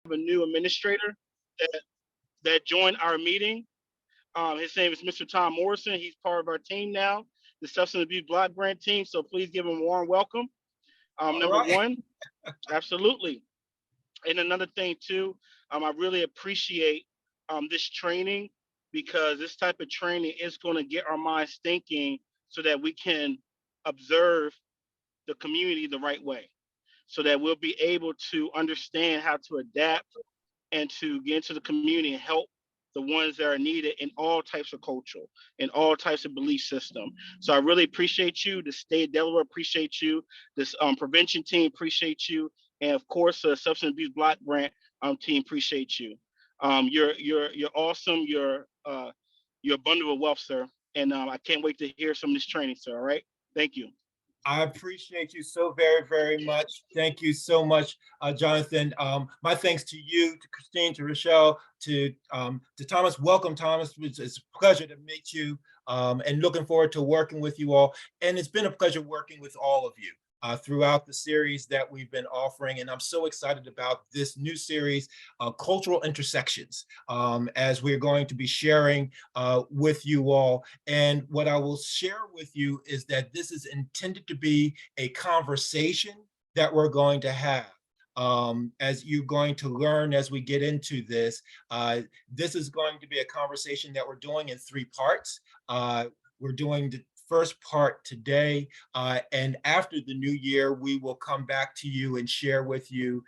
a new administrator that, that joined our meeting. His name is Mr. Tom Morrison. He's part of our team now, the Substance Abuse Block Grant team. So please give him a warm welcome. All Number right. one, absolutely. And another thing too, I really appreciate this training because this type of training is going to get our minds thinking so that we can observe the community the right way, so that we'll be able to understand how to adapt and to get into the community and help the ones that are needed in all types of culture, in all types of belief system. So I really appreciate you. The state of Delaware appreciate you. This prevention team appreciate you, and of course, the Substance Abuse Block Grant team appreciate you. You're awesome. You're a bundle of wealth, sir. And I can't wait to hear some of this training, sir. All right. Thank you. I appreciate you so very, very much. Thank you so much, Jonathan. My thanks to you, to Christine, to Rochelle, to Thomas. Welcome, Thomas. It's a pleasure to meet you, and looking forward to working with you all. And it's been a pleasure working with all of you throughout the series that we've been offering. And I'm so excited about this new series, Cultural Intersections, as we're going to be sharing with you all. And what I will share with you is that this is intended to be a conversation that we're going to have. As you're going to learn as we get into this, this is going to be a conversation that we're doing in 3 parts. We're doing the first part today, and after the new year, we will come back to you and share with you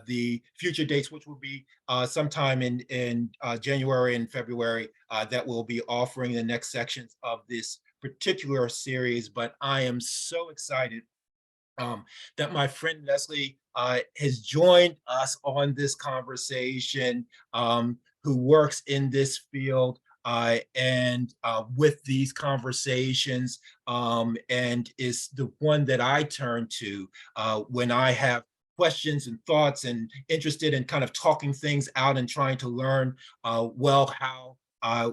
the future dates, which will be sometime in January and February, that we'll be offering the next sections of this particular series. But I am so excited that my friend Leslie has joined us on this conversation, who works in this field and with these conversations, and is the one that I turn to when I have questions and thoughts and interested in kind of talking things out and trying to learn well how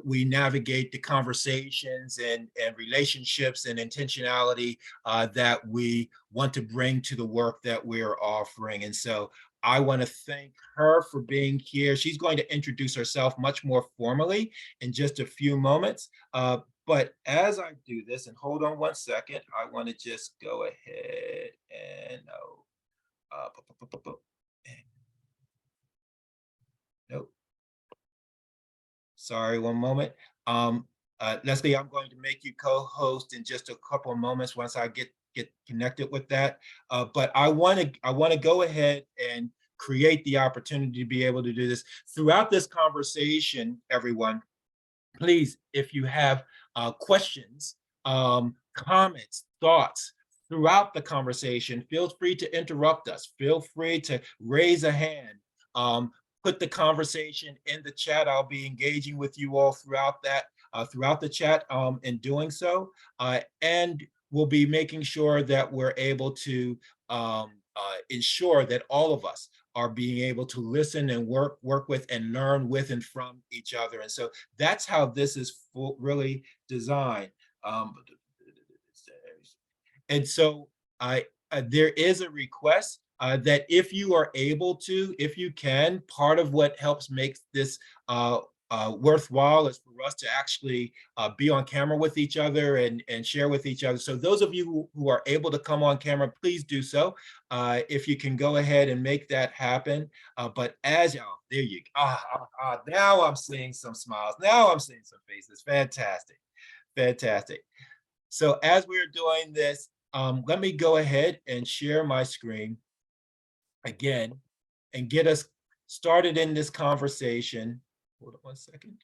we navigate the conversations and relationships and intentionality that we want to bring to the work that we're offering. And so I want to thank her for being here. She's going to introduce herself much more formally in just a few moments. But as I do this, and hold on one second, I want to just go ahead and nope. Sorry, one moment. Leslie, I'm going to make you co-host in just a couple of moments once I get connected with that. But I want to go ahead and create the opportunity to be able to do this throughout this conversation. Everyone, please, if you have questions, comments, thoughts throughout the conversation, feel free to interrupt us. Feel free to raise a hand. Put the conversation in the chat. I'll be engaging with you all throughout that, throughout the chat in doing so. And we'll be making sure that we're able to ensure that all of us are being able to listen and work with and learn with and from each other. And so that's how this is really designed. And so there is a request that if you are able to, if you can, part of what helps make this worthwhile is for us to actually be on camera with each other and share with each other. So those of you who are able to come on camera, please do so. If you can go ahead and make that happen. But as y'all, there you go. Now I'm seeing some smiles. Now I'm seeing some faces. Fantastic. Fantastic. So as we're doing this, let me go ahead and share my screen again and get us started in this conversation. Hold on one second.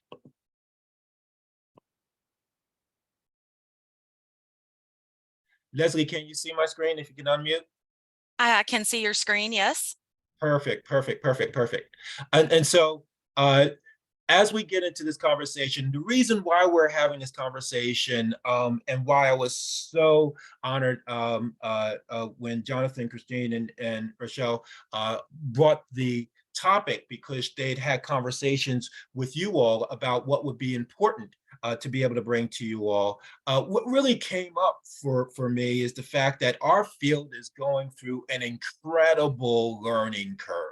Leslie, can you see my screen if you can unmute? I can see your screen, yes. Perfect. And so as we get into this conversation, the reason why we're having this conversation and why I was so honored when Jonathan, Christine, and Rochelle brought the topic, because they'd had conversations with you all about what would be important to be able to bring to you all. What really came up for me is the fact that our field is going through an incredible learning curve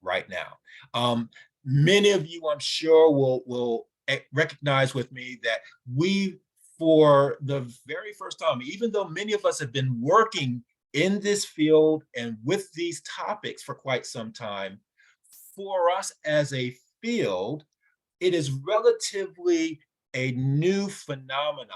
right now. Many of you, I'm sure, will recognize with me that we, for the very first time, even though many of us have been working in this field and with these topics for quite some time, for us as a field, it is relatively a new phenomenon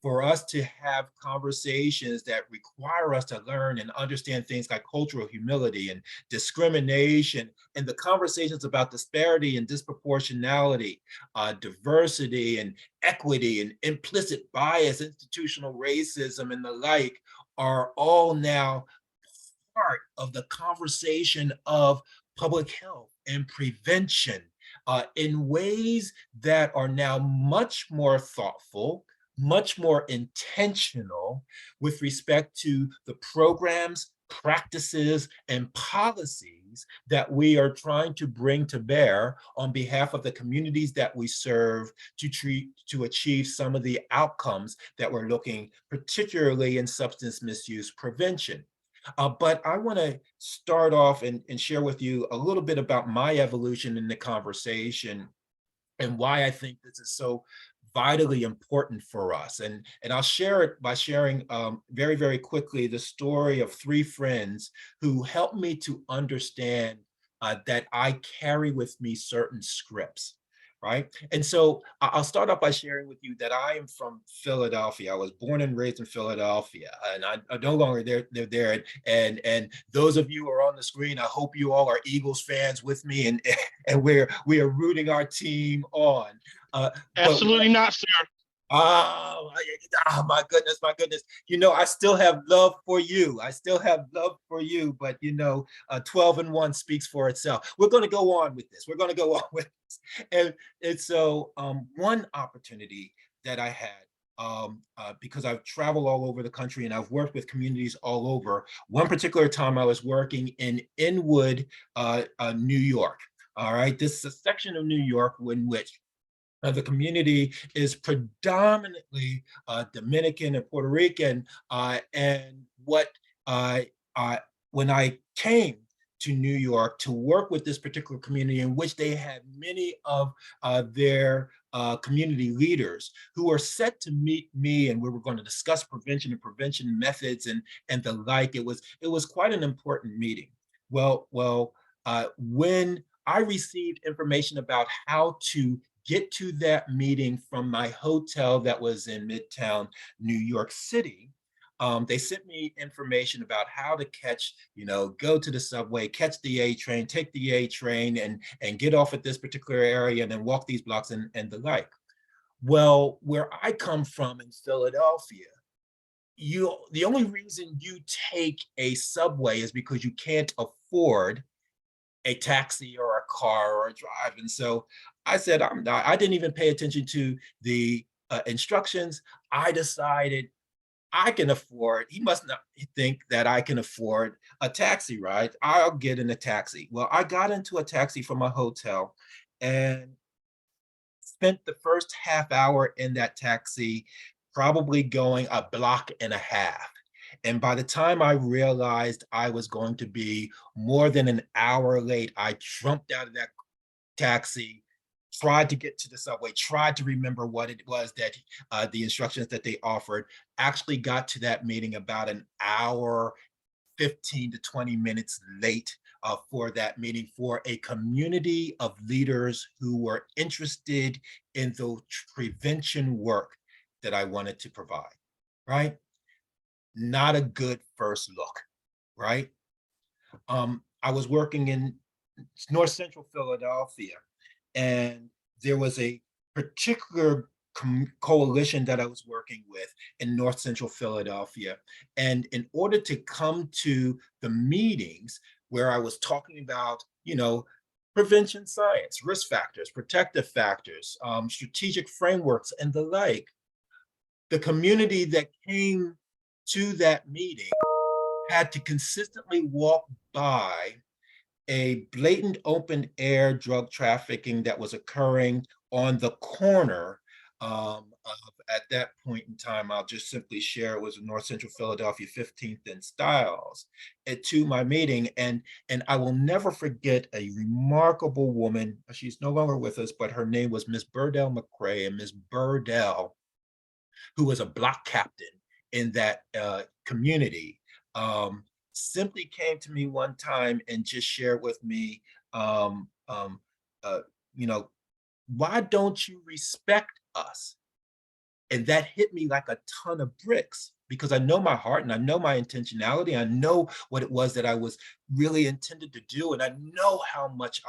for us to have conversations that require us to learn and understand things like cultural humility and discrimination, and the conversations about disparity and disproportionality, diversity and equity and implicit bias, institutional racism, and the like are all now part of the conversation of public health and prevention in ways that are now much more thoughtful, much more intentional with respect to the programs, practices, and policies that we are trying to bring to bear on behalf of the communities that we serve to achieve some of the outcomes that we're looking, particularly in substance misuse prevention. But I want to start off and share with you a little bit about my evolution in the conversation and why I think this is so vitally important for us. And I'll share it by sharing very, very quickly the story of three friends who helped me to understand that I carry with me certain scripts. Right. And so I'll start off by sharing with you that I am from Philadelphia. I was born and raised in Philadelphia, and I no longer live there. And those of you who are on the screen, I hope you all are Eagles fans with me, and we are rooting our team on. Absolutely not, sir. Oh, my goodness, my goodness. I still have love for you. I still have love for you, but 12-1 speaks for itself. We're going to go on with this. We're going to go on with this. And so one opportunity that I had, because I've traveled all over the country and I've worked with communities all over. One particular time I was working in Inwood, New York. All right, this is a section of New York in which the community is predominantly Dominican and Puerto Rican. And when I came to New York to work with this particular community, in which they had many of their community leaders who were set to meet me, and we were going to discuss prevention and prevention methods and the like. It was quite an important meeting. Well, when I received information about how to get to that meeting from my hotel that was in Midtown New York City, they sent me information about how to catch, go to the subway, catch the A train, take the A train, and get off at this particular area, and then walk these blocks and the like. Well, where I come from in Philadelphia, the only reason you take a subway is because you can't afford a taxi or a car or a drive. And so I said, I didn't even pay attention to the instructions. I decided I can afford, he must not think that I can afford a taxi ride. I'll get in a taxi. Well, I got into a taxi from a hotel and spent the first half hour in that taxi, probably going a block and a half. And by the time I realized I was going to be more than an hour late, I jumped out of that taxi, tried to get to the subway, tried to remember what it was that the instructions that they offered, actually got to that meeting about an hour, 15 to 20 minutes late for that meeting, for a community of leaders who were interested in the prevention work that I wanted to provide, right? Not a good first look, right? I was working in North Central Philadelphia, and there was a particular coalition that I was working with in North Central Philadelphia. And in order to come to the meetings where I was talking about, prevention science, risk factors, protective factors, strategic frameworks, and the like, the community that came to that meeting had to consistently walk by a blatant open air drug trafficking that was occurring on the corner At that point in time, I'll just simply share it was in North Central Philadelphia, 15th and Styles, to my meeting. And I will never forget a remarkable woman. She's no longer with us, but her name was Miss Burdell McCrae. And Miss Burdell, who was a block captain in that community, simply came to me one time and just shared with me, um, um, uh, you know, why don't you respect us? And that hit me like a ton of bricks because I know my heart and I know my intentionality. I know what it was that I was really intended to do. And I know how much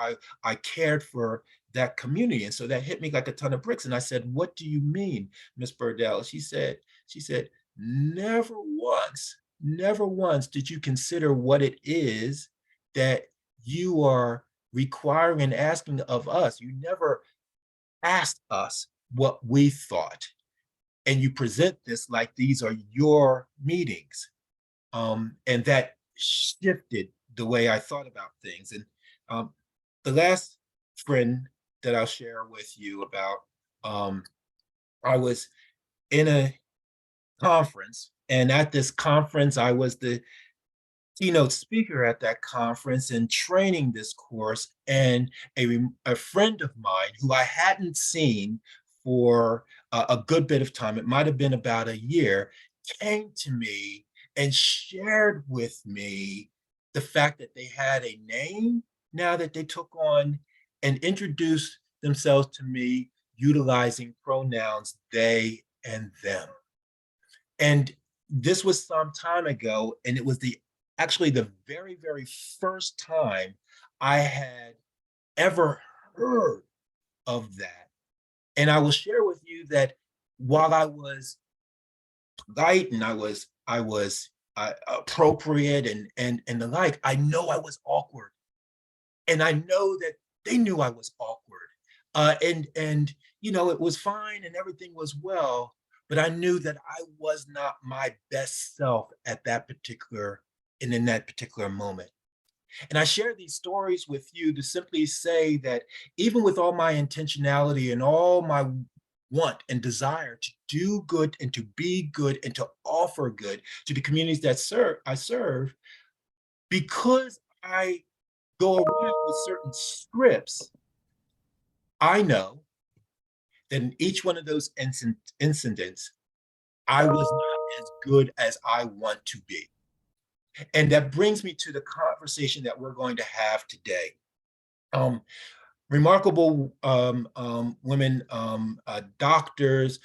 I cared for that community. And so that hit me like a ton of bricks. And I said, what do you mean, Miss Burdell? She said, never once did you consider what it is that you are requiring and asking of us. You never asked us what we thought, and you present this like these are your meetings. And that shifted the way I thought about things. And the last friend that I'll share with you about, I was in a conference, and at this conference, I was the keynote speaker at that conference and training this course. And a friend of mine who I hadn't seen for a good bit of time, it might have been about a year, came to me and shared with me the fact that they had a name now that they took on and introduced themselves to me utilizing pronouns they and them. And this was some time ago, and it was actually the very, very first time I had ever heard of that. And I will share with you that while I was light and I was appropriate and the like, I know I was awkward, and I know that they knew I was awkward. And it was fine and everything was well, but I knew that I was not my best self at that particular and in that particular moment. And I share these stories with you to simply say that even with all my intentionality and all my want and desire to do good and to be good and to offer good to the communities that I serve, because I go around with certain scripts, I know that in each one of those incidents, I was not as good as I want to be. And that brings me to the conversation that we're going to have today. Um, Remarkable women, doctors,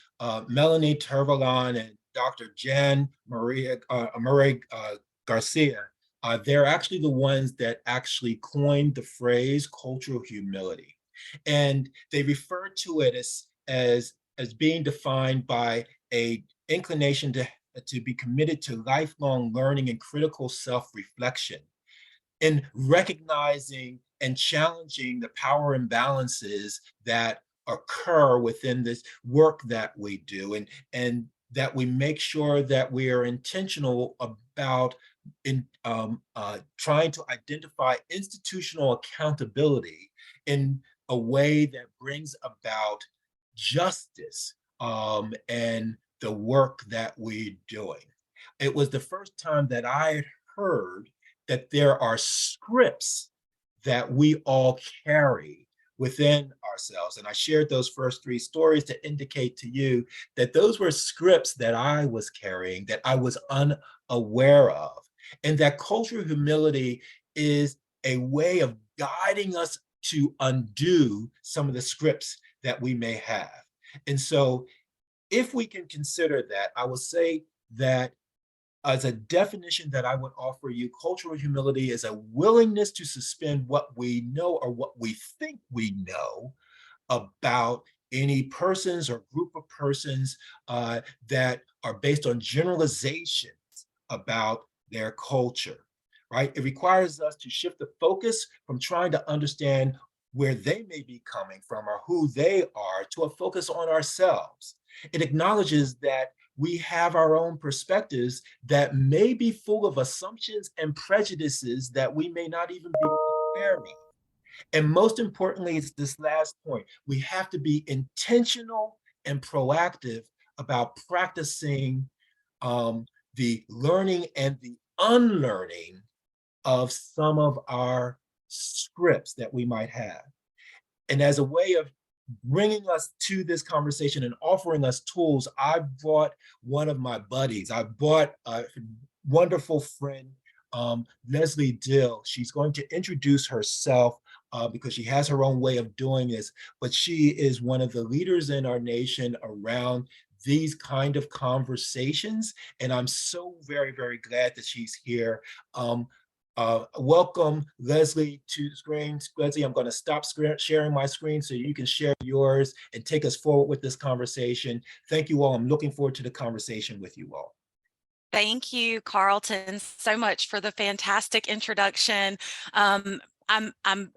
Melanie Tervalon and Dr. Jan Maria Murray Garcia. They're actually the ones that actually coined the phrase cultural humility. And they refer to it as being defined by a inclination to be committed to lifelong learning and critical self-reflection, in recognizing and challenging the power imbalances that occur within this work that we do, and that we make sure that we are intentional about trying to identify institutional accountability in a way that brings about justice and the work that we're doing. It was the first time that I had heard that there are scripts that we all carry within ourselves. And I shared those first three stories to indicate to you that those were scripts that I was carrying, that I was unaware of, and that cultural humility is a way of guiding us to undo some of the scripts that we may have. And so if we can consider that, I will say that as a definition that I would offer you, cultural humility is a willingness to suspend what we know or what we think we know about any persons or group of persons that are based on generalizations about their culture, right? It requires us to shift the focus from trying to understand where they may be coming from or who they are to a focus on ourselves. It acknowledges that we have our own perspectives that may be full of assumptions and prejudices that we may not even be aware of. And most importantly, it's this last point. We have to be intentional and proactive about practicing the learning and the unlearning of some of our scripts that we might have. And as a way of bringing us to this conversation and offering us tools, I brought one of my buddies. I brought a wonderful friend, Leslie Dill. She's going to introduce herself because she has her own way of doing this, but she is one of the leaders in our nation around these kind of conversations. And I'm so very, very glad that she's here. Welcome, Leslie, to the screen. Leslie, I'm going to stop sharing my screen so you can share yours and take us forward with this conversation. Thank you all. I'm looking forward to the conversation with you all. Thank you, Carlton, so much for the fantastic introduction. I'm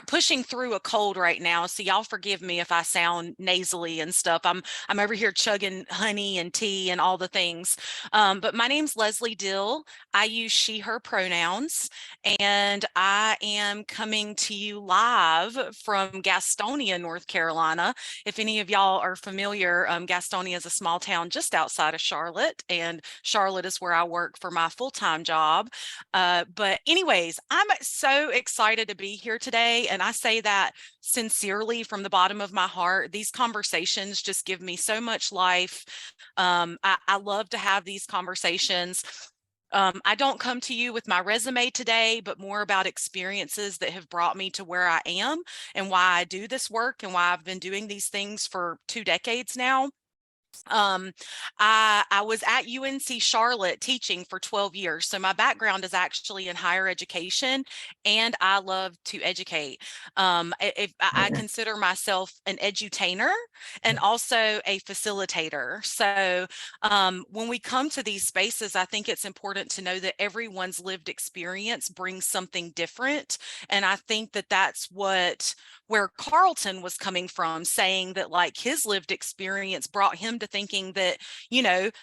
pushing through a cold right now, so y'all forgive me if I sound nasally and stuff. I'm over here chugging honey and tea and all the things. But my name's Leslie Dill. I use she, her pronouns, and I am coming to you live from Gastonia, North Carolina. If any of y'all are familiar, Gastonia is a small town just outside of Charlotte, and Charlotte is where I work for my full-time job. But anyways, I'm so excited to be here today, and I say that sincerely from the bottom of my heart. These conversations just give me so much life. I love to have these conversations. I don't come to you with my resume today, but more about experiences that have brought me to where I am and why I do this work and why I've been doing these things for 2 decades now. I was at UNC Charlotte teaching for 12 years. So my background is actually in higher education, and I love to educate. I consider myself an edutainer and also a facilitator. So when we come to these spaces, I think it's important to know that everyone's lived experience brings something different. And I think that that's where Carlton was coming from, saying that like his lived experience brought him to thinking that,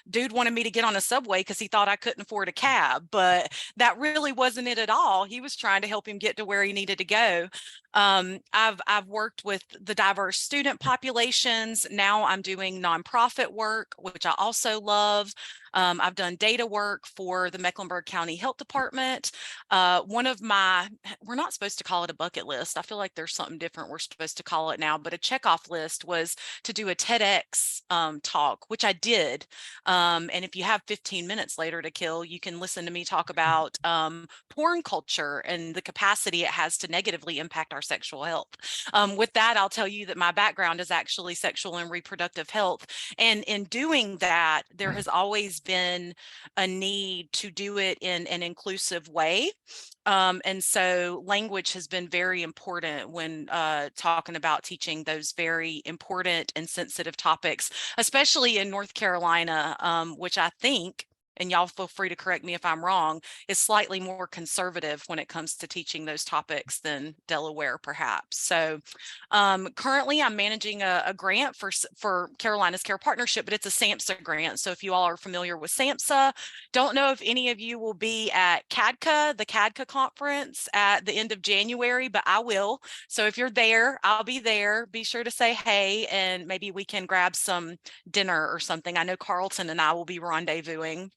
dude wanted me to get on a subway because he thought I couldn't afford a cab, but that really wasn't it at all. He was trying to help him get to where he needed to go. I've worked with the diverse student populations. Now I'm doing nonprofit work, which I also love. I've done data work for the Mecklenburg County Health Department. We're not supposed to call it a bucket list. I feel like there's something different we're supposed to call it now, but a checkoff list was to do a TEDx talk, which I did. And if you have 15 minutes later to kill, you can listen to me talk about porn culture and the capacity it has to negatively impact our sexual health. With that, I'll tell you that my background is actually sexual and reproductive health. And in doing that, there has always been a need to do it in an inclusive way. And so language has been very important when talking about teaching those very important and sensitive topics, especially in North Carolina, which I think, and y'all feel free to correct me if I'm wrong, is slightly more conservative when it comes to teaching those topics than Delaware, perhaps. So currently I'm managing a grant for Carolina's Care Partnership, but it's a SAMHSA grant. So if you all are familiar with SAMHSA, don't know if any of you will be at the CADCA conference at the end of January, but I will. So if you're there, I'll be there. Be sure to say hey, and maybe we can grab some dinner or something. I know Carlton and I will be rendezvousing.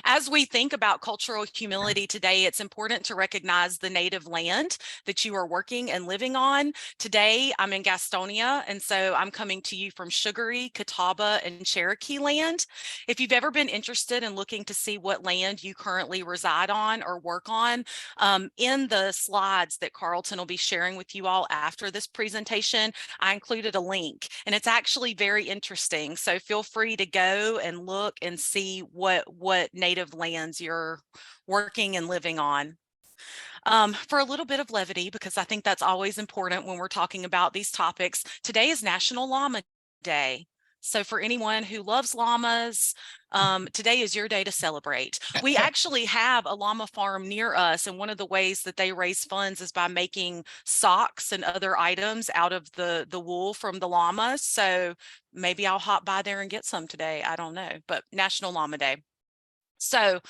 As we think about cultural humility today, it's important to recognize the native land that you are working and living on. Today, I'm in Gastonia, and so I'm coming to you from Sugary, Catawba, and Cherokee land. If you've ever been interested in looking to see what land you currently reside on or work on, in the slides that Carlton will be sharing with you all after this presentation, I included a link, and it's actually very interesting. So feel free to go and look and see what native lands you're working and living on. For a little bit of levity, because I think that's always important when we're talking about these topics, today is National Llama Day. So for anyone who loves llamas, today is your day to celebrate. We actually have a llama farm near us, and one of the ways that they raise funds is by making socks and other items out of the wool from the llamas. So maybe I'll hop by there and get some today. I don't know, but National Llama Day. So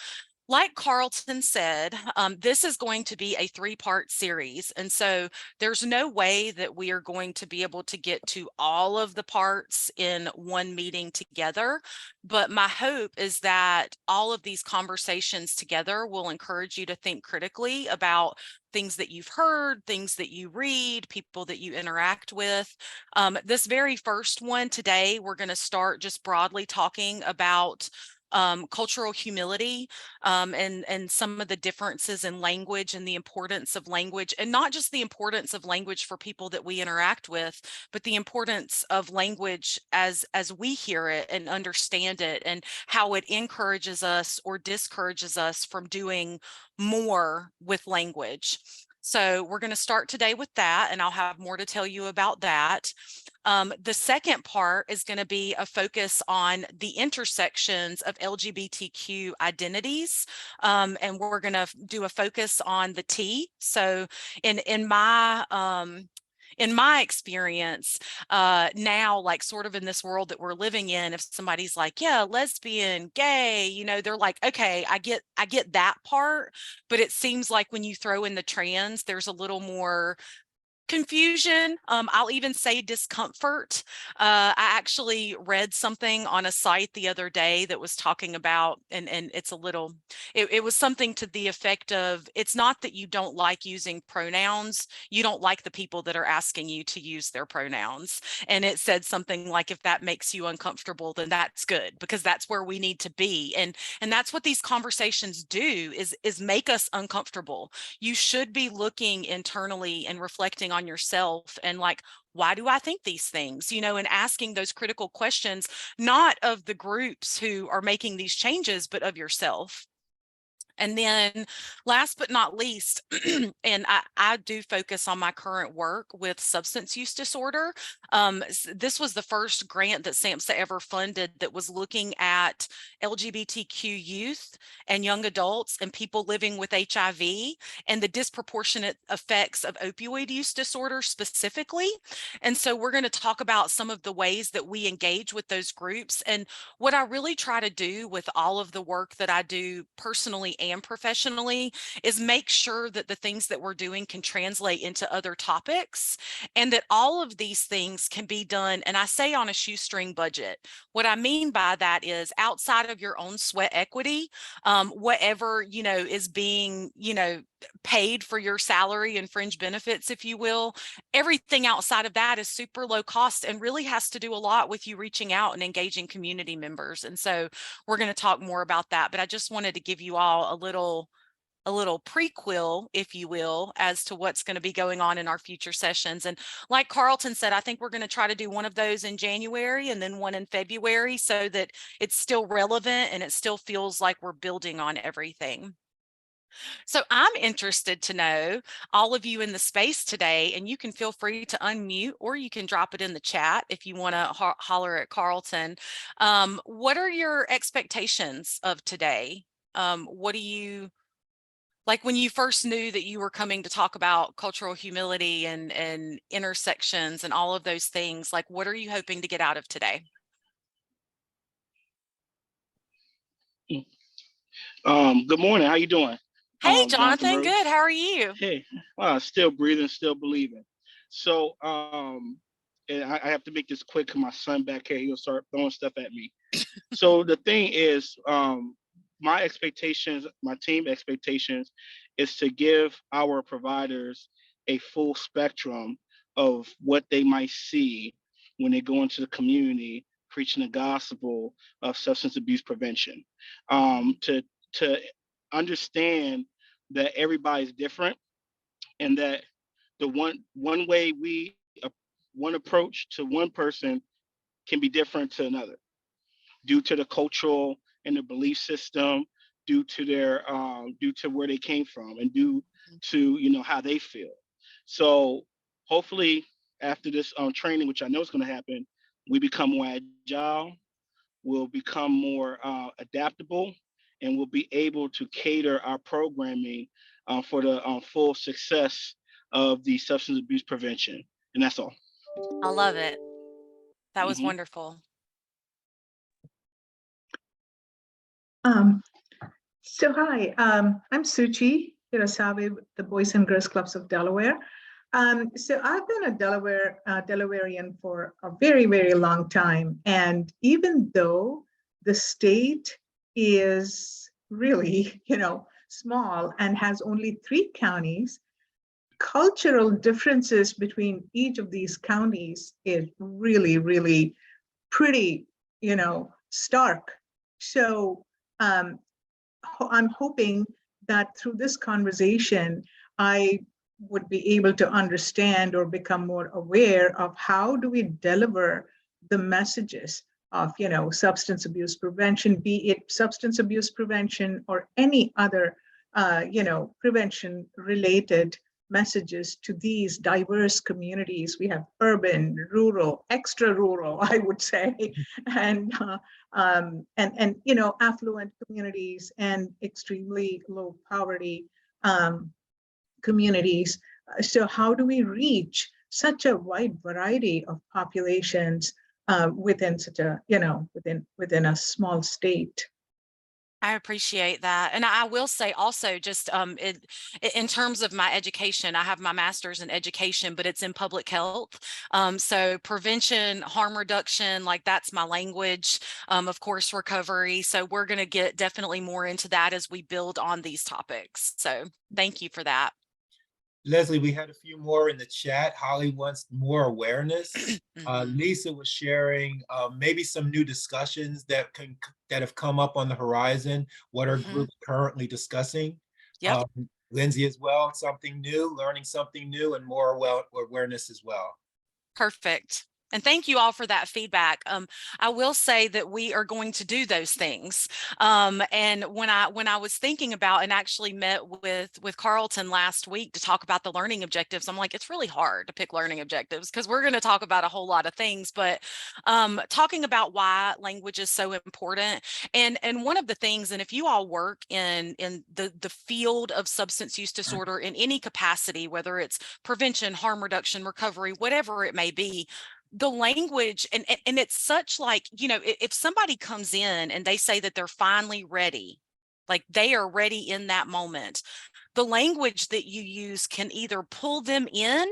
Like Carlton said, this is going to be a 3-part series. And so there's no way that we are going to be able to get to all of the parts in one meeting together. But my hope is that all of these conversations together will encourage you to think critically about things that you've heard, things that you read, people that you interact with. This very first one today, we're going to start just broadly talking about cultural humility, and some of the differences in language and the importance of language, and not just the importance of language for people that we interact with, but the importance of language as we hear it and understand it, and how it encourages us or discourages us from doing more with language. So we're going to start today with that, and I'll have more to tell you about that. The second part is going to be a focus on the intersections of LGBTQ identities, and we're going to do a focus on the T. So in my experience, now, like sort of in this world that we're living in, if somebody's like, yeah, lesbian, gay, you know, they're like, okay, I get that part, but it seems like when you throw in the trans, there's a little more confusion. I'll even say discomfort. I actually read something on a site the other day that was talking about, and it's a little, it was something to the effect of, it's not that you don't like using pronouns, you don't like the people that are asking you to use their pronouns. And it said something like, if that makes you uncomfortable, then that's good, because that's where we need to be. And that's what these conversations do, is make us uncomfortable. You should be looking internally and reflecting on yourself and like, why do I think these things, you know, and asking those critical questions, not of the groups who are making these changes, but of yourself. And then last but not least, and I do focus on my current work with substance use disorder. This was the first grant that SAMHSA ever funded that was looking at LGBTQ youth and young adults and people living with HIV and the disproportionate effects of opioid use disorder specifically. And so we're going to talk about some of the ways that we engage with those groups. And what I really try to do with all of the work that I do personally and professionally is make sure that the things that we're doing can translate into other topics, and that all of these things can be done, and I say on a shoestring budget. What I mean by that is outside of your own sweat equity, whatever, you know, is being, you know, paid for your salary and fringe benefits, if you will, everything outside of that is super low cost and really has to do a lot with you reaching out and engaging community members. And so we're going to talk more about that, but I just wanted to give you all a little prequel, if you will, as to what's going to be going on in our future sessions. And like Carlton said, I think we're going to try to do one of those in January and then one in February, so that it's still relevant and it still feels like we're building on everything. So I'm interested to know, all of you in the space today, and you can feel free to unmute or you can drop it in the chat if you want to holler at Carlton. What are your expectations of today? What do you, like when you first knew that you were coming to talk about cultural humility and intersections and all of those things, like what are you hoping to get out of today? Good morning. How you doing? Hey, Jonathan Jonathan, Rhodes. good. How are you? Hey, still breathing, still believing. So, and I have to make this quick because my son back here, he'll start throwing stuff at me. So the thing is, my expectations, my team expectations, is to give our providers a full spectrum of what they might see when they go into the community preaching the gospel of substance abuse prevention. To understand that everybody's different, and that the one way one approach to one person can be different to another, due to the cultural and the belief system, due to their due to where they came from, and due to, you know, how they feel. So hopefully after this training, which I know is going to happen, we become more agile, we'll become more adaptable, and we'll be able to cater our programming for the full success of the substance abuse prevention. And that's all. I love it. That was Mhm. wonderful. So hi, I'm Suchi Hirasabe with the Boys and Girls Clubs of Delaware. So I've been a Delawarean for a very, very long time. And even though the state is really, small and has only 3 counties, cultural differences between each of these counties is really, really pretty, stark. So I'm hoping that through this conversation, I would be able to understand or become more aware of how do we deliver the messages of, substance abuse prevention, be it substance abuse prevention or any other, prevention related messages to these diverse communities. We have urban, rural, extra rural, I would say, and affluent communities and extremely low poverty communities. So how do we reach such a wide variety of populations within such a within a small state? I appreciate that. And I will say also just in terms of my education, I have my master's in education, but it's in public health. So prevention, harm reduction, like that's my language, of course, recovery. So we're going to get definitely more into that as we build on these topics. So thank you for that. Leslie, we had a few more in the chat. Holly wants more awareness. Lisa was sharing maybe some new discussions that have come up on the horizon. What are groups currently discussing? Yep. Lindsay as well, something new, learning something new, and more awareness as well. Perfect. And thank you all for that feedback. I will say that we are going to do those things. And when I was thinking about and actually met with Carlton last week to talk about the learning objectives, I'm like, it's really hard to pick learning objectives because we're going to talk about a whole lot of things. But talking about why language is so important, and one of the things, and if you all work in the field of substance use disorder in any capacity, whether it's prevention, harm reduction, recovery, whatever it may be, the language, and it's such like, if somebody comes in and they say that they're finally ready, like they are ready in that moment, the language that you use can either pull them in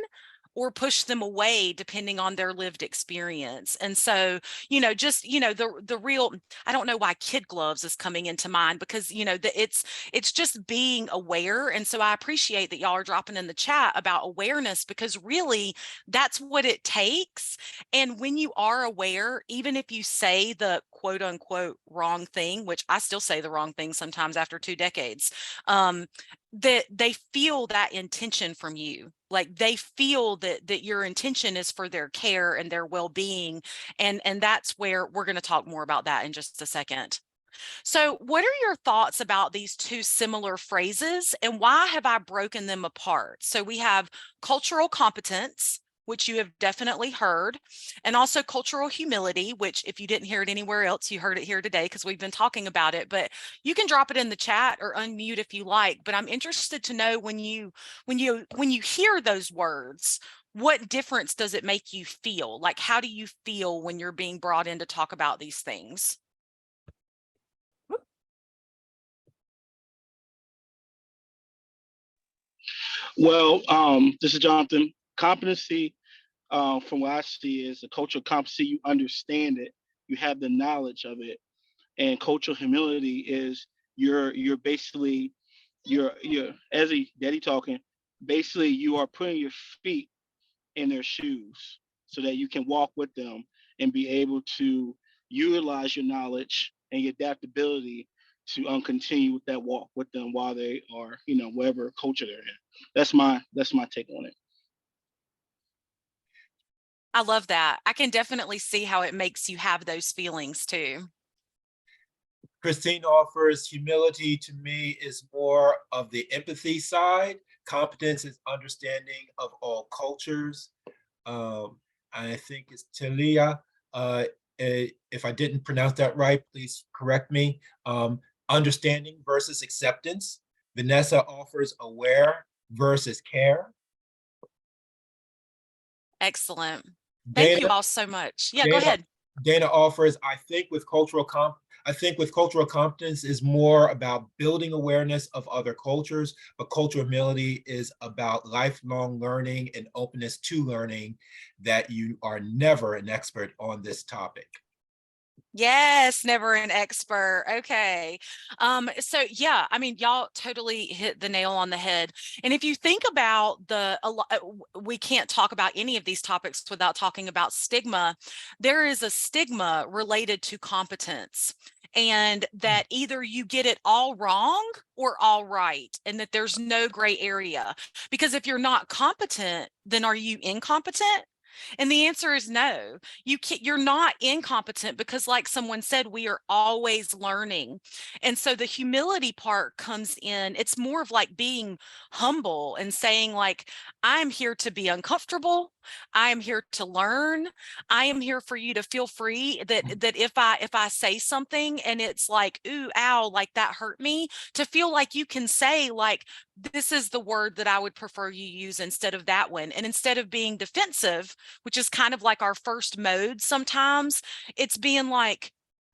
or push them away depending on their lived experience. And so, the real, I don't know why kid gloves is coming into mind, because, it's just being aware. And so I appreciate that y'all are dropping in the chat about awareness, because really that's what it takes. And when you are aware, even if you say the quote unquote wrong thing, which I still say the wrong thing sometimes after 2 decades, that they feel that intention from you. Like they feel that your intention is for their care and their well-being. And that's where we're going to talk more about that in just a second. So what are your thoughts about these 2 similar phrases, and why have I broken them apart? So we have cultural competence, which you have definitely heard, and also cultural humility, which if you didn't hear it anywhere else, you heard it here today because we've been talking about it. But you can drop it in the chat or unmute if you like. But I'm interested to know, when you hear those words, what difference does it make you feel? Like, how do you feel when you're being brought in to talk about these things? Well, this is Jonathan. Competency, from what I see, is a cultural competency. You understand it, you have the knowledge of it, and cultural humility is you're basically you're as a daddy talking. Basically, you are putting your feet in their shoes so that you can walk with them and be able to utilize your knowledge and your adaptability to continue with that walk with them while they are, whatever culture they're in. That's my take on it. I love that. I can definitely see how it makes you have those feelings too. Christine offers humility to me is more of the empathy side. Competence is understanding of all cultures. I think it's Talia. If I didn't pronounce that right, please correct me. Understanding versus acceptance. Vanessa offers aware versus care. Excellent. Thank you all so much. Yeah, go ahead. Dana offers, I think with cultural I think with cultural competence is more about building awareness of other cultures, but cultural humility is about lifelong learning and openness to learning, that you are never an expert on this topic. Yes, never an expert. Okay. So yeah, I mean, y'all totally hit the nail on the head. And if you think about we can't talk about any of these topics without talking about stigma. There is a stigma related to competence, and that either you get it all wrong or all right, and that there's no gray area. Because if you're not competent, then are you incompetent? And the answer is no. You're not incompetent, because like someone said, we are always learning. And so the humility part comes in. It's more of like being humble and saying, like, I'm here to be uncomfortable. I am here to learn. I am here for you to feel free that if I say something and it's like, ooh, ow, like that hurt me, to feel like you can say, like, this is the word that I would prefer you use instead of that one. And instead of being defensive, which is kind of like our first mode sometimes, it's being like,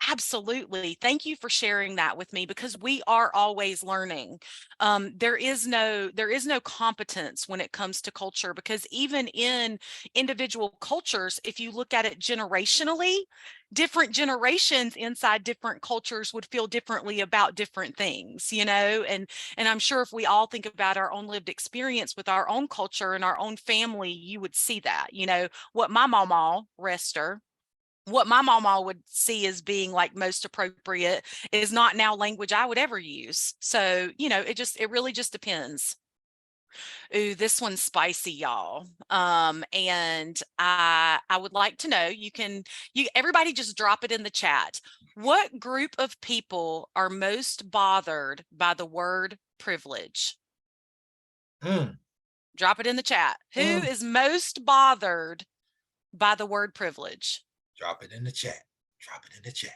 absolutely, thank you for sharing that with me, because we are always learning. There is no competence when it comes to culture, because even in individual cultures, if you look at it generationally, different generations inside different cultures would feel differently about different things, and I'm sure if we all think about our own lived experience with our own culture and our own family, you would see that, what my mama, rest her, what my mama would see as being like most appropriate is not now language I would ever use. So, it really just depends. Ooh, this one's spicy, y'all. And I would like to know, everybody just drop it in the chat. What group of people are most bothered by the word privilege? Drop it in the chat. Who is most bothered by the word privilege? Drop it in the chat. Drop it in the chat.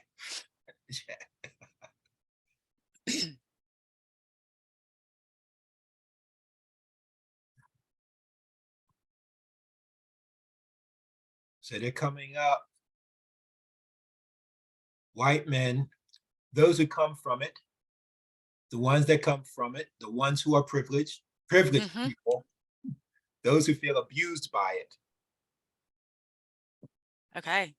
So they're coming up. White men, those who come from it, the ones that come from it, the ones who are privileged people, those who feel abused by it. Okay.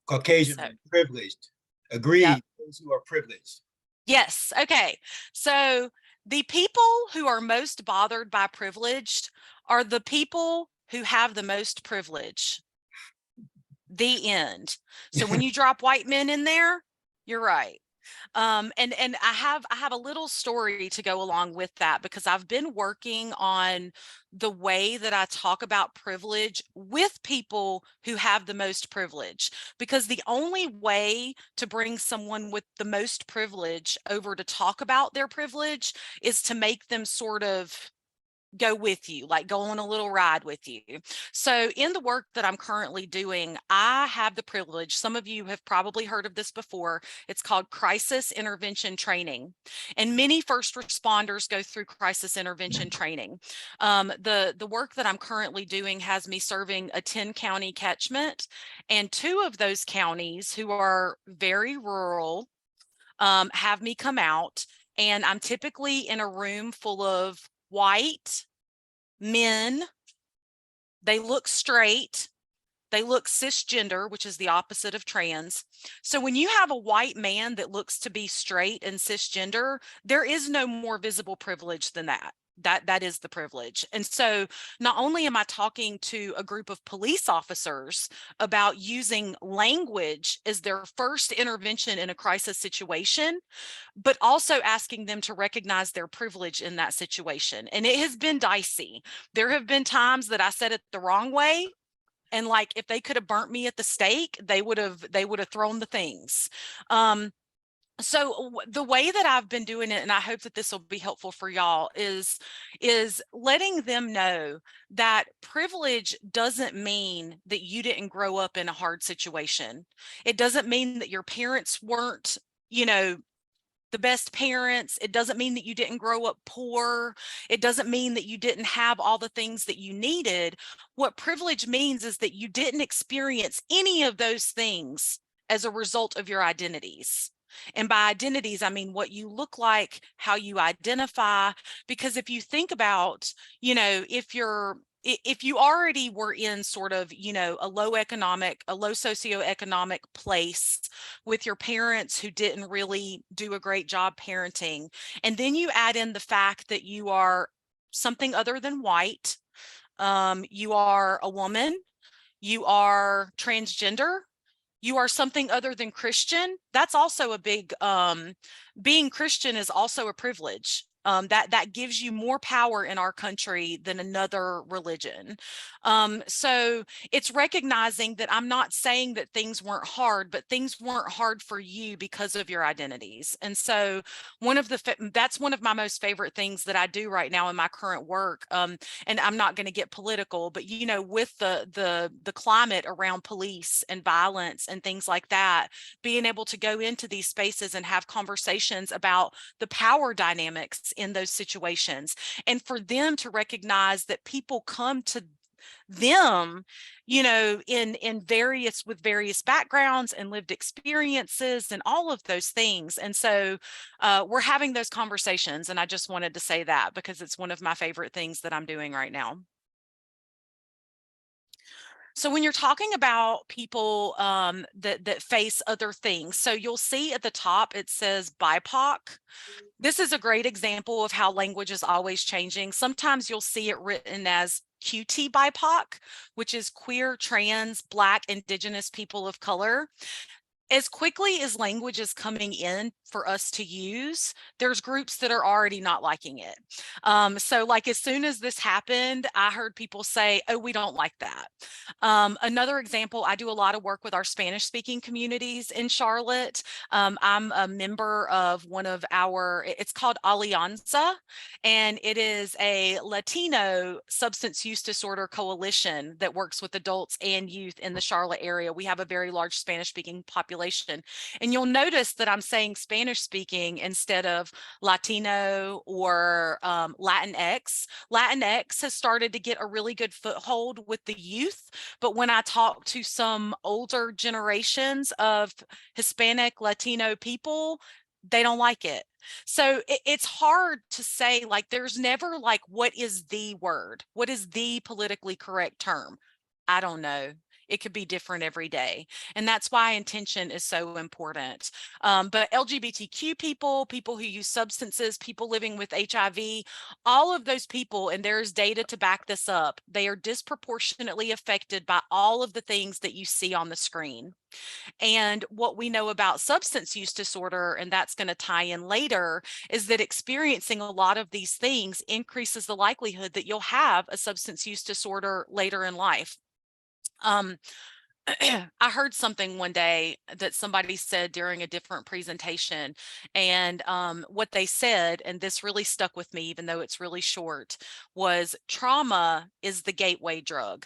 Caucasian men, privileged. Agreed. Yep. Those who are privileged. Yes. Okay. So the people who are most bothered by privileged are the people who have the most privilege. The end. So when you drop white men in there, you're right. And I have a little story to go along with that, because I've been working on the way that I talk about privilege with people who have the most privilege, because the only way to bring someone with the most privilege over to talk about their privilege is to make them sort of go with you, like go on a little ride with you. So in the work that I'm currently doing, I have the privilege, some of you have probably heard of this before, it's called crisis intervention training. And many first responders go through crisis intervention training. The work that I'm currently doing has me serving a 10-county catchment, and 2 of those counties, who are very rural, have me come out, and I'm typically in a room full of white men. They look straight. They look cisgender, which is the opposite of trans. So when you have a white man that looks to be straight and cisgender, there is no more visible privilege than that. That is the privilege. And so not only am I talking to a group of police officers about using language as their first intervention in a crisis situation, but also asking them to recognize their privilege in that situation. And it has been dicey. There have been times that I said it the wrong way, and like if they could have burnt me at the stake, they would have thrown the things. So the way that I've been doing it, and I hope that this will be helpful for y'all, is letting them know that privilege doesn't mean that you didn't grow up in a hard situation. It doesn't mean that your parents weren't, the best parents. It doesn't mean that you didn't grow up poor. It doesn't mean that you didn't have all the things that you needed. What privilege means is that you didn't experience any of those things as a result of your identities. And by identities, I mean what you look like, how you identify, because if you think about, you know, if you already were in sort of, you know, a low socioeconomic place with your parents who didn't really do a great job parenting, and then you add in the fact that you are something other than white, you are a woman, you are transgender, you are something other than Christian, that's also a big, being Christian is also a privilege. That gives you more power in our country than another religion. So it's recognizing that I'm not saying that things weren't hard, but things weren't hard for you because of your identities. And so that's one of my most favorite things that I do right now in my current work. And I'm not going to get political, but you know, with the climate around police and violence and things like that, being able to go into these spaces and have conversations about the power dynamics in those situations, and for them to recognize that people come to them, you know, with various backgrounds and lived experiences and all of those things. And so we're having those conversations, and I just wanted to say that because it's one of my favorite things that I'm doing right now. So when you're talking about people that face other things, so you'll see at the top, it says BIPOC. This is a great example of how language is always changing. Sometimes you'll see it written as QT BIPOC, which is queer, trans, Black, Indigenous people of color. As quickly as language is coming in for us to use, there's groups that are already not liking it. So like as soon as this happened, I heard people say, oh, we don't like that. Another example, I do a lot of work with our Spanish speaking communities in Charlotte. I'm a member of it's called Alianza, and it is a Latino substance use disorder coalition that works with adults and youth in the Charlotte area. We have a very large Spanish speaking population. And you'll notice that I'm saying Spanish speaking instead of Latino or Latinx. Latinx has started to get a really good foothold with the youth. But when I talk to some older generations of Hispanic, Latino people, they don't like it. So it's hard to say, like, there's never like, what is the word? What is the politically correct term? I don't know. It could be different every day. And that's why intention is so important. But LGBTQ people who use substances, people living with HIV, all of those people, and there's data to back this up, they are disproportionately affected by all of the things that you see on the screen. And what we know about substance use disorder, and that's going to tie in later, is that experiencing a lot of these things increases the likelihood that you'll have a substance use disorder later in life. I heard something one day that somebody said during a different presentation, and what they said, and this really stuck with me, even though it's really short, was trauma is the gateway drug.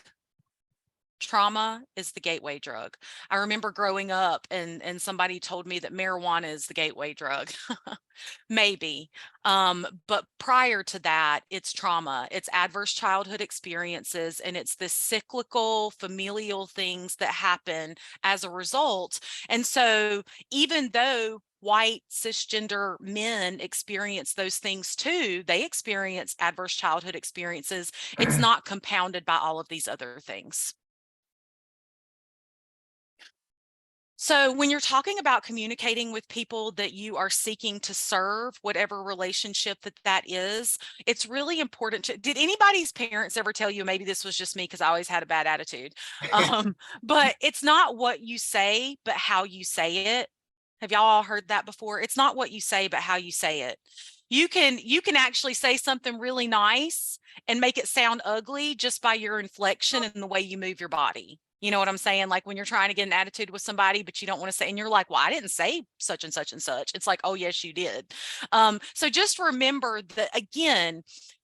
Trauma is the gateway drug. I remember growing up and somebody told me that marijuana is the gateway drug. Maybe. But prior to that, it's trauma. It's adverse childhood experiences, and it's the cyclical familial things that happen as a result. And so even though white cisgender men experience those things too, they experience adverse childhood experiences. It's not compounded by all of these other things. So when you're talking about communicating with people that you are seeking to serve, whatever relationship that is, it's really important to, did anybody's parents ever tell you, maybe this was just me because I always had a bad attitude, but it's not what you say, but how you say it. Have y'all all heard that before? It's not what you say, but how you say it. You can actually say something really nice and make it sound ugly just by your inflection and the way you move your body. You know what I'm saying? Like when you're trying to get an attitude with somebody, but you don't want to say, and you're like, well, I didn't say such and such and such. It's like, oh, yes, you did. So just remember that, again,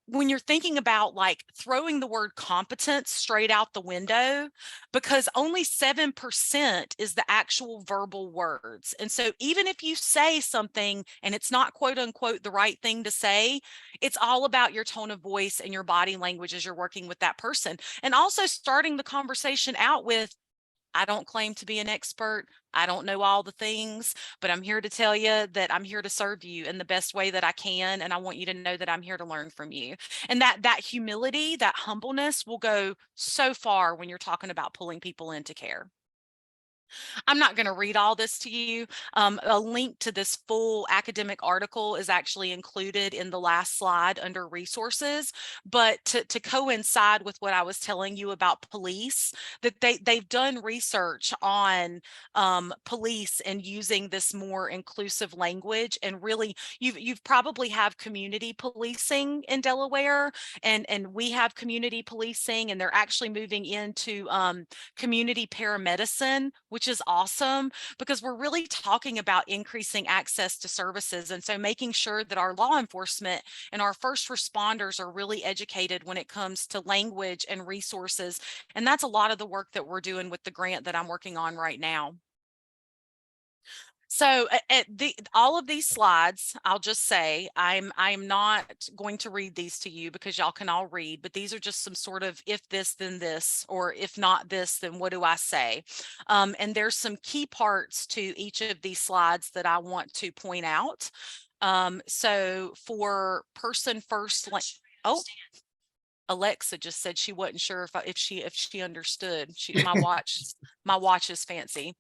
when you're thinking about like throwing the word competence straight out the window, because only 7% is the actual verbal words. And so even if you say something and it's not quote unquote the right thing to say, it's all about your tone of voice and your body language as you're working with that person. And also starting the conversation out with, I don't claim to be an expert. I don't know all the things, but I'm here to tell you that I'm here to serve you in the best way that I can. And I want you to know that I'm here to learn from you. And that humility, that humbleness will go so far when you're talking about pulling people into care. I'm not going to read all this to you. A link to this full academic article is actually included in the last slide under resources. But to coincide with what I was telling you about police, that they've done research on police and using this more inclusive language. And really, you've probably have community policing in Delaware, and we have community policing, and they're actually moving into community paramedicine, which is awesome, because we're really talking about increasing access to services. And so making sure that our law enforcement and our first responders are really educated when it comes to language and resources. And that's a lot of the work that we're doing with the grant that I'm working on right now. So all of these slides, I'll just say, I'm not going to read these to you because y'all can all read, but these are just some sort of if this, then this, or if not this, then what do I say? And there's some key parts to each of these slides that I want to point out. So for person first, oh, Alexa just said she wasn't sure if she understood. My watch is fancy.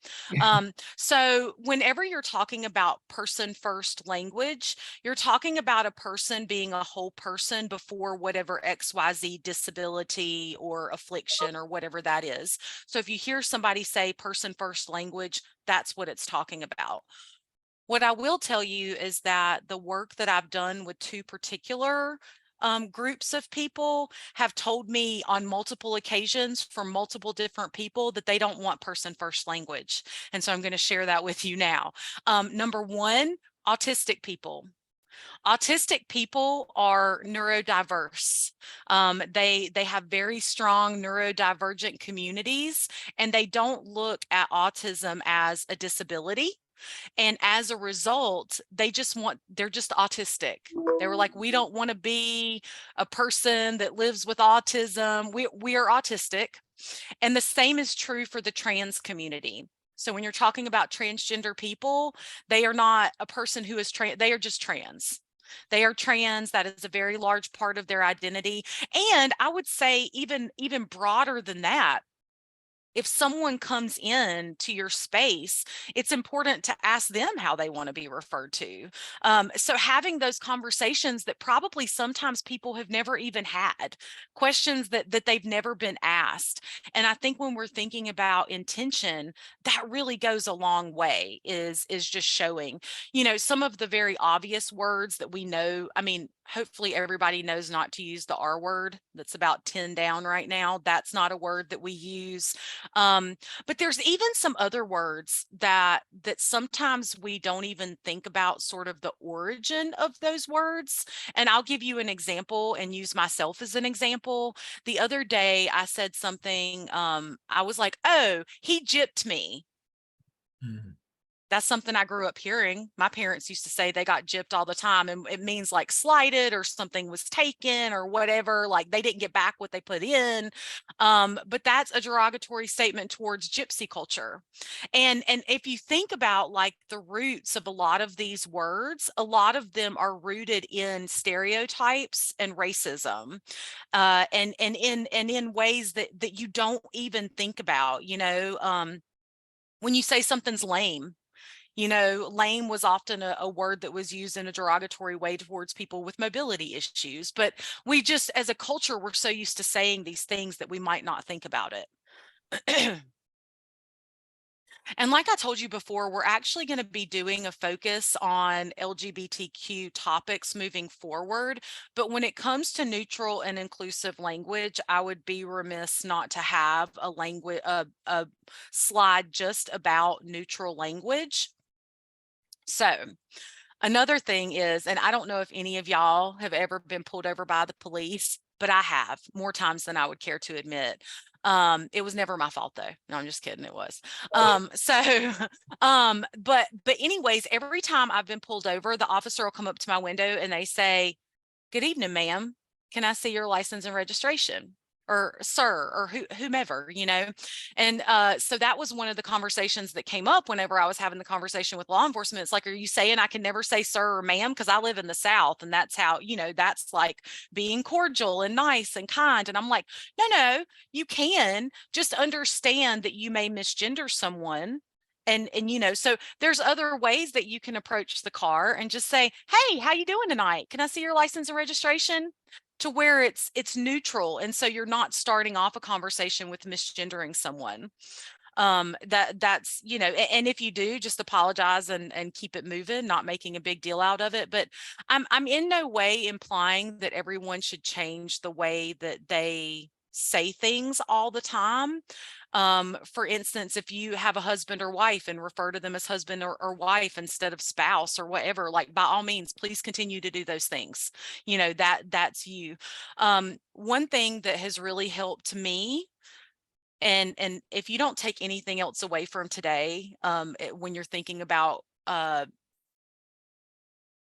So whenever you're talking about person first language, you're talking about a person being a whole person before whatever XYZ disability or affliction or whatever that is. So if you hear somebody say person first language, that's what it's talking about. What I will tell you is that the work that I've done with two particular groups of people have told me on multiple occasions from multiple different people that they don't want person first language. And so I'm going to share that with you now. Number one, autistic people. Autistic people are neurodiverse. They have very strong neurodivergent communities, and they don't look at autism as a disability. And as a result, they're just autistic. They were like, we don't want to be a person that lives with autism. We are autistic. And the same is true for the trans community. So when you're talking about transgender people, they are not a person who is trans, they are just trans. They are trans. That is a very large part of their identity. And I would say even broader than that, if someone comes in to your space, it's important to ask them how they want to be referred to. So having those conversations that probably sometimes people have never even had, questions that they've never been asked. And I think when we're thinking about intention, that really goes a long way, is just showing, some of the very obvious words that we know. I mean, hopefully everybody knows not to use the R word. That's about 10 down right now. That's not a word that we use. But there's even some other words that sometimes we don't even think about sort of the origin of those words. And I'll give you an example and use myself as an example. The other day I said something, I was like, oh, he gypped me. Mm-hmm. That's something I grew up hearing. My parents used to say they got gypped all the time, and it means like slighted or something was taken or whatever, like they didn't get back what they put in. But that's a derogatory statement towards gypsy culture. And if you think about like the roots of a lot of these words, a lot of them are rooted in stereotypes and racism, and in ways that you don't even think about. When you say something's lame, lame was often a word that was used in a derogatory way towards people with mobility issues. But we just, as a culture, we're so used to saying these things that we might not think about it. And like I told you before, we're actually going to be doing a focus on LGBTQ topics moving forward. But when it comes to neutral and inclusive language, I would be remiss not to have a slide just about neutral language. So another thing is, and I don't know if any of y'all have ever been pulled over by the police, but I have more times than I would care to admit. It was never my fault though. No, I'm just kidding. It was. But anyways, every time I've been pulled over, the officer will come up to my window and they say, "Good evening, ma'am. Can I see your license and registration?" or sir, or whomever, you know. And so that was one of the conversations that came up whenever I was having the conversation with law enforcement. It's like, are you saying I can never say sir or ma'am? Because I live in the South, and that's how, you know, that's like being cordial and nice and kind. And I'm like, no, you can just understand that you may misgender someone. And you know, so there's other ways that you can approach the car and just say, hey, how you doing tonight? Can I see your license and registration? To where it's neutral, and so you're not starting off a conversation with misgendering someone. That's, you know, and if you do, just apologize and keep it moving, not making a big deal out of it. But I'm in no way implying that everyone should change the way that they say things all the time. For instance, if you have a husband or wife and refer to them as husband or wife instead of spouse or whatever, like, by all means, please continue to do those things. You know, that's you. One thing that has really helped me, and if you don't take anything else away from today, when you're thinking about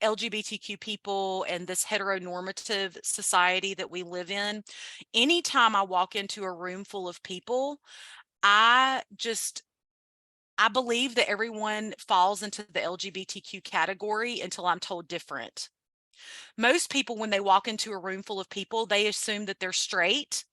LGBTQ people and this heteronormative society that we live in, anytime I walk into a room full of people, I believe that everyone falls into the LGBTQ category until I'm told different. Most people, when they walk into a room full of people, they assume that they're straight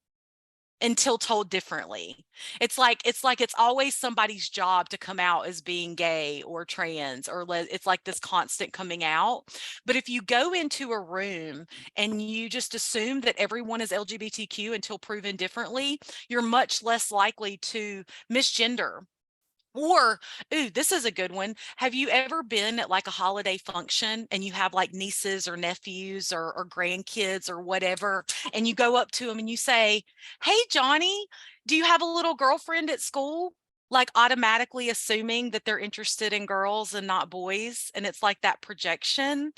until told differently. It's like it's always somebody's job to come out as being gay or trans, or it's like this constant coming out. But if you go into a room and you just assume that everyone is LGBTQ until proven differently, you're much less likely to misgender. Or, ooh, this is a good one. Have you ever been at like a holiday function and you have like nieces or nephews or grandkids or whatever, and you go up to them and you say, hey, Johnny, do you have a little girlfriend at school? Like automatically assuming that they're interested in girls and not boys. And it's like that projection.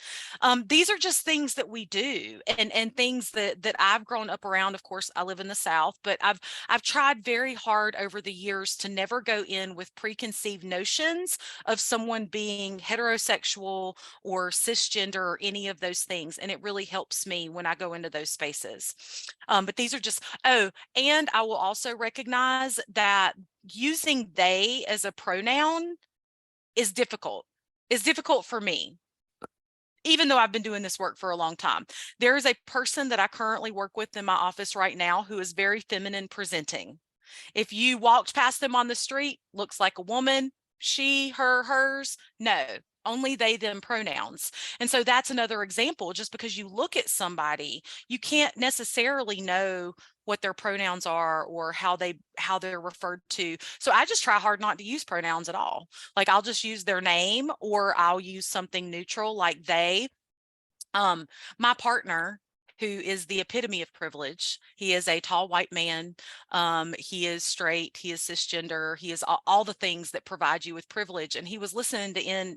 These are just things that we do, and things that I've grown up around. Of course, I live in the South, but I've tried very hard over the years to never go in with preconceived notions of someone being heterosexual or cisgender or any of those things. And it really helps me when I go into those spaces. But these are just, oh, and I will also recognize that using they as a pronoun is difficult for me, even though I've been doing this work for a long time. There is a person that I currently work with in my office right now who is very feminine presenting. If you walked past them on the street, looks like a woman, she, her, hers. No, only they, them pronouns. And so that's another example. Just because you look at somebody, you can't necessarily know what their pronouns are or how they're referred to. So I just try hard not to use pronouns at all. Like, I'll just use their name, or I'll use something neutral like they. My partner, who is the epitome of privilege, he is a tall white man. He is straight, he is cisgender, he is all the things that provide you with privilege. And he was listening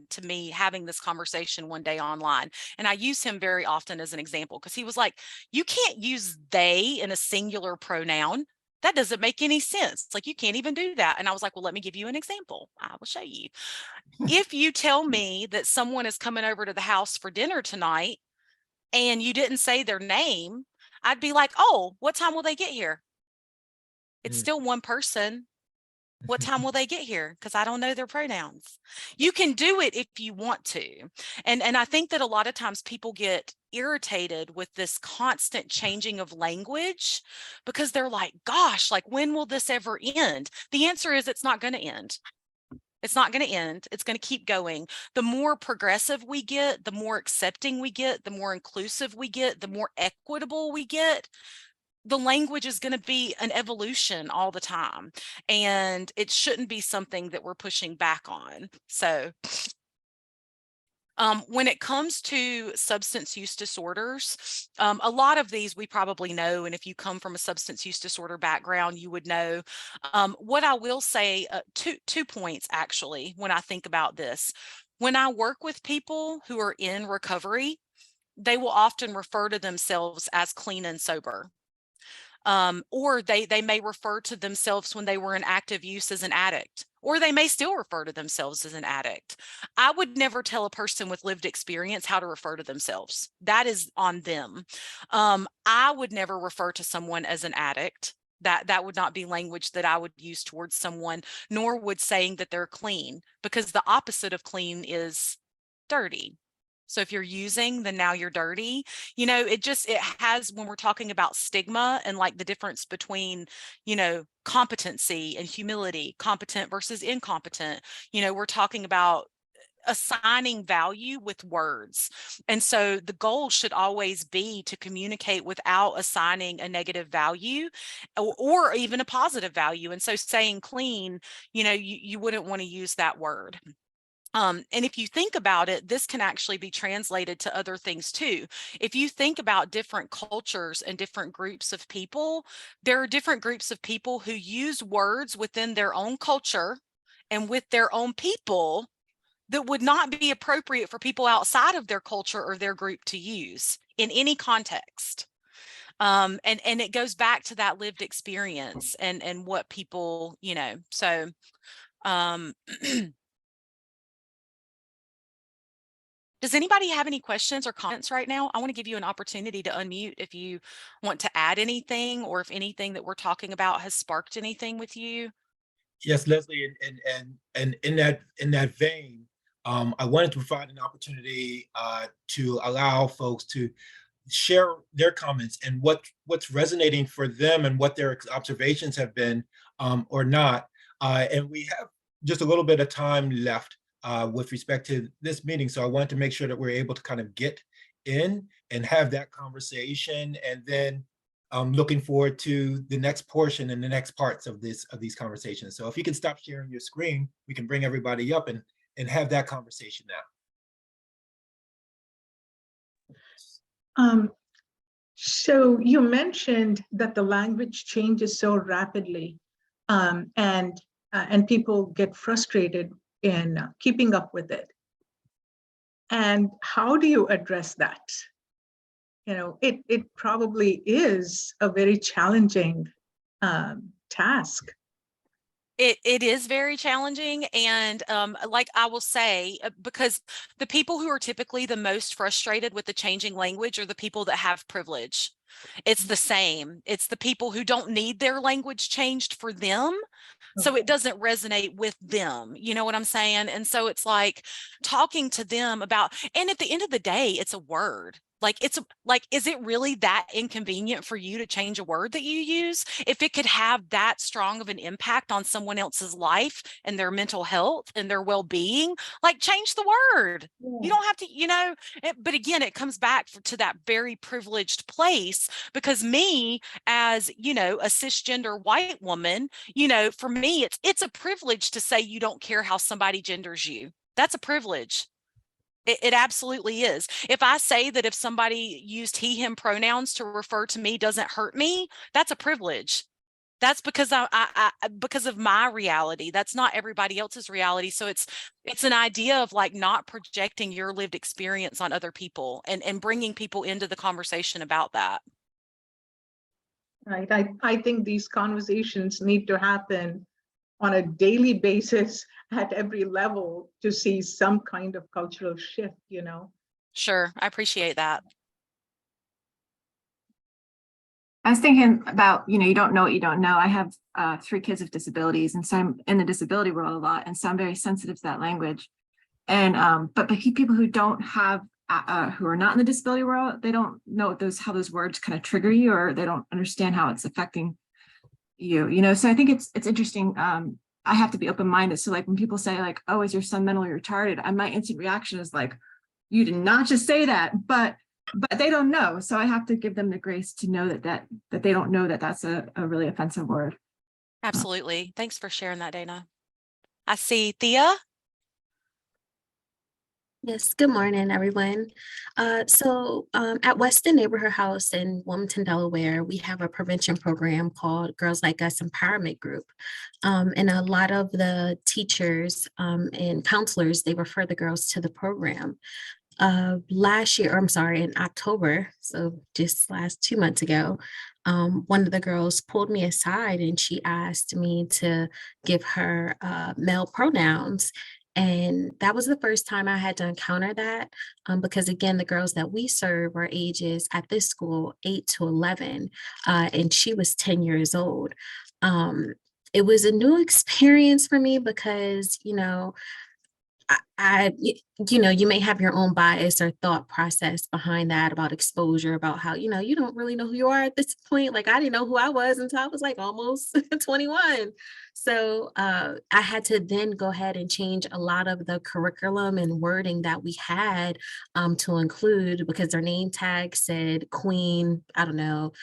to me having this conversation one day online. And I use him very often as an example, because he was like, you can't use they in a singular pronoun. That doesn't make any sense. Like, you can't even do that. And I was like, well, let me give you an example. I will show you. If you tell me that someone is coming over to the house for dinner tonight, and you didn't say their name, I'd be like, oh, what time will they get here? It's still one person. What time will they get here? Because I don't know their pronouns. You can do it if you want to. And I think that a lot of times people get irritated with this constant changing of language, because they're like, gosh, like, when will this ever end? The answer is, it's not going to end. It's not going to end. It's going to keep going. The more progressive we get, the more accepting we get, the more inclusive we get, the more equitable we get. The language is going to be an evolution all the time, and it shouldn't be something that we're pushing back on. So when it comes to substance use disorders, a lot of these we probably know, and if you come from a substance use disorder background, you would know. What I will say, two points actually, when I think about this. When I work with people who are in recovery, they will often refer to themselves as clean and sober. Or they may refer to themselves when they were in active use as an addict, or they may still refer to themselves as an addict. I would never tell a person with lived experience how to refer to themselves. That is on them. I would never refer to someone as an addict. That would not be language that I would use towards someone, nor would saying that they're clean, because the opposite of clean is dirty. So if you're using, then now you're dirty. You know, it has, when we're talking about stigma and like the difference between, you know, competency and humility, competent versus incompetent, you know, we're talking about assigning value with words. And so the goal should always be to communicate without assigning a negative value or even a positive value. And so saying clean, you know, you wouldn't want to use that word. And if you think about it, this can actually be translated to other things too. If you think about different cultures and different groups of people, there are different groups of people who use words within their own culture and with their own people that would not be appropriate for people outside of their culture or their group to use in any context. And it goes back to that lived experience and what people, you know, so does anybody have any questions or comments right now? I want to give you an opportunity to unmute if you want to add anything, or if anything that we're talking about has sparked anything with you. Yes, Leslie, and in that vein, I wanted to provide an opportunity to allow folks to share their comments and what's resonating for them and what their observations have been or not. And we have just a little bit of time left with respect to this meeting. So I wanted to make sure that we're able to kind of get in and have that conversation, and then looking forward to the next portion and the next parts of these conversations. So if you can stop sharing your screen, we can bring everybody up and have that conversation now. So you mentioned that the language changes so rapidly, and people get frustrated in keeping up with it. And how do you address that? You know, it probably is a very challenging task. It is very challenging. And like I will say, because the people who are typically the most frustrated with the changing language are the people that have privilege. It's the same. It's the people who don't need their language changed for them. So it doesn't resonate with them. You know what I'm saying? And so it's like talking to them about, and at the end of the day, it's a word. Like is it really that inconvenient for you to change a word that you use? If it could have that strong of an impact on someone else's life and their mental health and their well-being, like change the word. Yeah. You don't have to, you know, but again, it comes back to that very privileged place, because me as, you know, a cisgender white woman, you know, for me, it's a privilege to say you don't care how somebody genders you. That's a privilege. It absolutely is. If I say that if somebody used he, him pronouns to refer to me doesn't hurt me, that's a privilege. That's because because of my reality. That's not everybody else's reality. So it's an idea of like not projecting your lived experience on other people and bringing people into the conversation about that. Right. I think these conversations need to happen on a daily basis at every level to see some kind of cultural shift, you know. Sure, I appreciate that. I was thinking about, you know, you don't know what you don't know. I have 3 kids with disabilities, and so I'm in the disability world a lot, and so I'm very sensitive to that language. And but people who don't have who are not in the disability world, they don't know how those words kind of trigger you, or they don't understand how it's affecting you, you know. So I think it's interesting. I have to be open-minded. So like when people say like, oh, is your son mentally retarded? My instant reaction is like, you did not just say that, but they don't know. So I have to give them the grace to know that they don't know that that's a really offensive word. Absolutely. Thanks for sharing that, Dana. I see Thea. Yes, good morning, everyone. At Weston Neighborhood House in Wilmington, Delaware, we have a prevention program called Girls Like Us Empowerment Group. And a lot of the teachers and counselors, they refer the girls to the program. last year, I'm sorry, in October, so just last 2 months ago, one of the girls pulled me aside and she asked me to give her male pronouns. And that was the first time I had to encounter that, because again, the girls that we serve are ages at this school 8 to 11, and she was 10 years old. It was a new experience for me because, you may have your own bias or thought process behind that about exposure, about how, you don't really know who you are at this point. Like I didn't know who I was until I was like almost 21. So I had to then go ahead and change a lot of the curriculum and wording that we had to include, because their name tag said Queen, I don't know,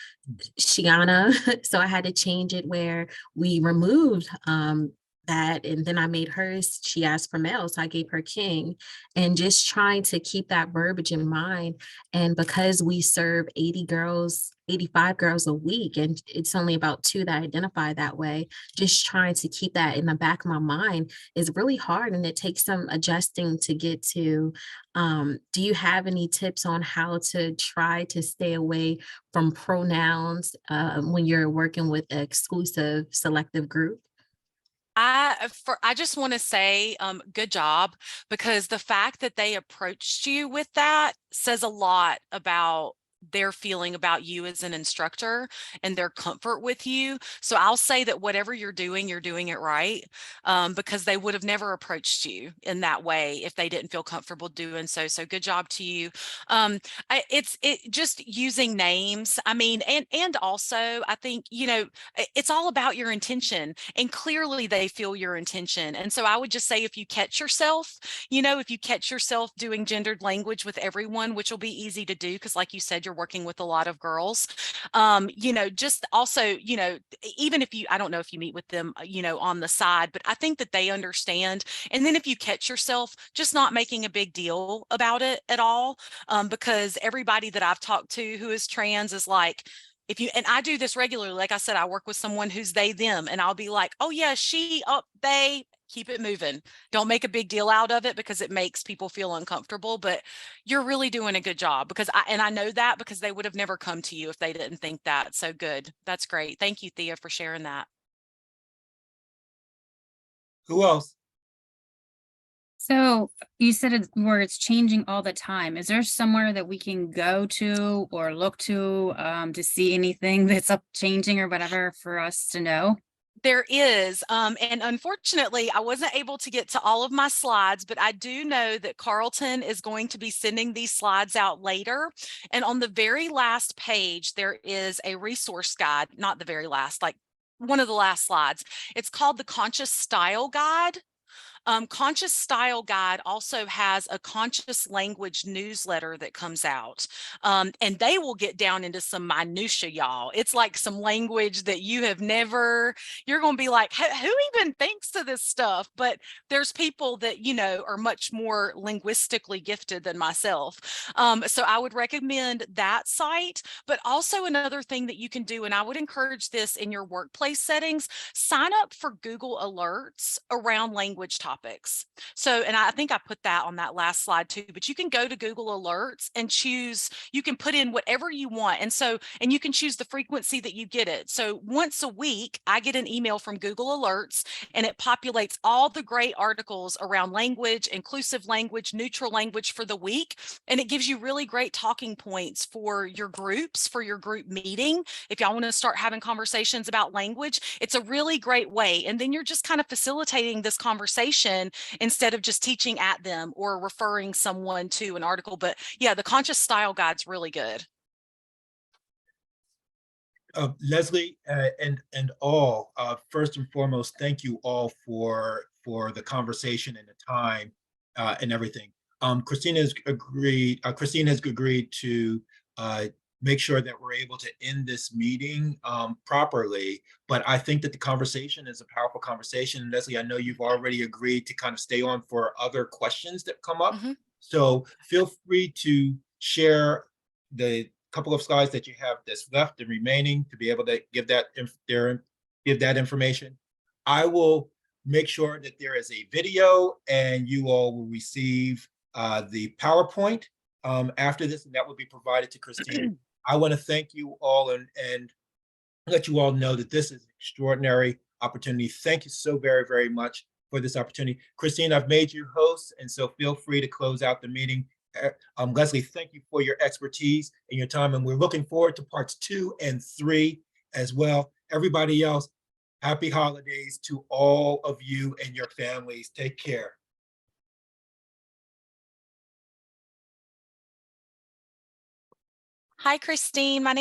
Shiana. So I had to change it where we removed that, and then I made hers, she asked for male, so I gave her king, and just trying to keep that verbiage in mind. And because we serve 80 girls, 85 girls a week, and it's only about 2 that identify that way, just trying to keep that in the back of my mind is really hard, and it takes some adjusting to get to. Do you have any tips on how to try to stay away from pronouns when you're working with an exclusive selective group? I just want to say good job, because the fact that they approached you with that says a lot about their feeling about you as an instructor and their comfort with you. So I'll say that whatever you're doing it right, because they would have never approached you in that way if they didn't feel comfortable doing so. So good job to you. It's just using names. I mean, and also I think, it's all about your intention, and clearly they feel your intention. And so I would just say, if you catch yourself, doing gendered language with everyone, which will be easy to do because like you said, you're working with a lot of girls, just also, even if I don't know if you meet with them, on the side, but I think that they understand. And then if you catch yourself, just not making a big deal about it at all, because everybody that I've talked to who is trans is like, and I do this regularly, like I said, I work with someone who's they, them, and I'll be like, oh yeah, she, they, keep it moving. Don't make a big deal out of it because it makes people feel uncomfortable, but you're really doing a good job, because I know that because they would have never come to you if they didn't think that. So good. That's great. Thank you, Thea, for sharing that. Who else? So you said it's changing all the time. Is there somewhere that we can go to or look to see anything that's changing or whatever for us to know? There is, and unfortunately, I wasn't able to get to all of my slides, but I do know that Carlton is going to be sending these slides out later. And on the very last page, there is a resource guide, not the very last, like one of the last slides. It's called the Conscious Style Guide. Conscious Style Guide also has a conscious language newsletter that comes out, and they will get down into some minutia, y'all. It's like some language that you have never, you're going to be like, who even thinks of this stuff? But there's people that, are much more linguistically gifted than myself. So I would recommend that site, but also another thing that you can do, and I would encourage this in your workplace settings, sign up for Google Alerts around language topics. So, and I think I put that on that last slide too, but you can go to Google Alerts and choose, you can put in whatever you want. And so, and you can choose the frequency that you get it. So once a week, I get an email from Google Alerts and it populates all the great articles around language, inclusive language, neutral language for the week. And it gives you really great talking points for your groups, for your group meeting. If y'all want to start having conversations about language, it's a really great way. And then you're just kind of facilitating this conversation instead of just teaching at them or referring someone to an article. But yeah, the Conscious Style Guide's really good. Leslie and all, first and foremost, thank you all for the conversation and the time and everything. Christine has agreed to make sure that we're able to end this meeting properly. But I think that the conversation is a powerful conversation. Leslie, I know you've already agreed to kind of stay on for other questions that come up. Mm-hmm. So feel free to share the couple of slides that you have that's left and remaining to be able to give that information. I will make sure that there is a video and you all will receive the PowerPoint after this, and that will be provided to Christine. I want to thank you all and let you all know that this is an extraordinary opportunity. Thank you so very, very much for this opportunity. Christine, I've made you host, and so feel free to close out the meeting. Leslie, thank you for your expertise and your time, and we're looking forward to parts 2 and 3 as well. Everybody else, happy holidays to all of you and your families. Take care. Hi, Christine. My name